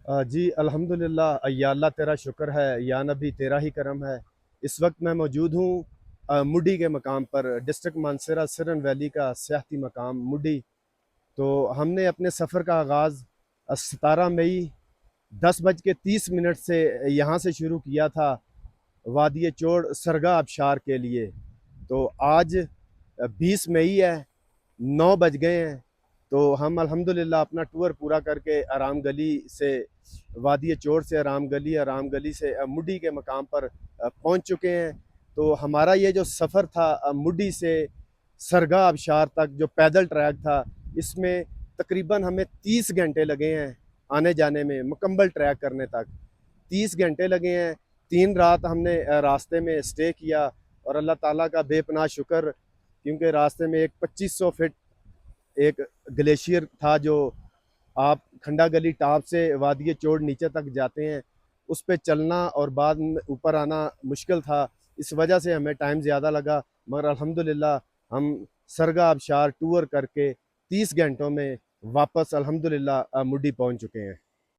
جی الحمدللہ، یا اللہ تیرا شکر ہے، یا نبی تیرا ہی کرم ہے۔ اس وقت میں موجود ہوں مڈی کے مقام پر، ڈسٹرکٹ مانسہرہ سرن ویلی کا سیاحتی مقام مڈی۔ تو ہم نے اپنے سفر کا آغاز 17 مئی 10:30 سے یہاں سے شروع کیا تھا، وادی چوڑ سرگا آبشار کے لیے۔ تو آج 20 مئی ہے، 9 بج گئے ہیں۔ تو ہم الحمدللہ اپنا ٹور پورا کر کے آرام گلی سے، وادی چوڑ سے آرام گلی سے مڈی کے مقام پر پہنچ چکے ہیں۔ تو ہمارا یہ جو سفر تھا مڈی سے سرگا آبشار تک، جو پیدل ٹریک تھا، اس میں تقریباً ہمیں 30 گھنٹے لگے ہیں آنے جانے میں، مکمل ٹریک کرنے تک 30 گھنٹے لگے ہیں۔ 3 رات ہم نے راستے میں اسٹے کیا، اور اللہ تعالیٰ کا بے پناہ شکر، کیونکہ راستے میں ایک 2500 فٹ ایک گلیشیئر تھا، جو آپ کھنڈا گلی ٹاپ سے وادی چوڑ نیچے تک جاتے ہیں، اس پہ چلنا اور بعد میں اوپر آنا مشکل تھا۔ اس وجہ سے ہمیں ٹائم زیادہ لگا، مگر الحمدللہ ہم سرگا آبشار ٹور کر کے 30 گھنٹوں میں واپس الحمدللہ مڈی پہنچ چکے ہیں۔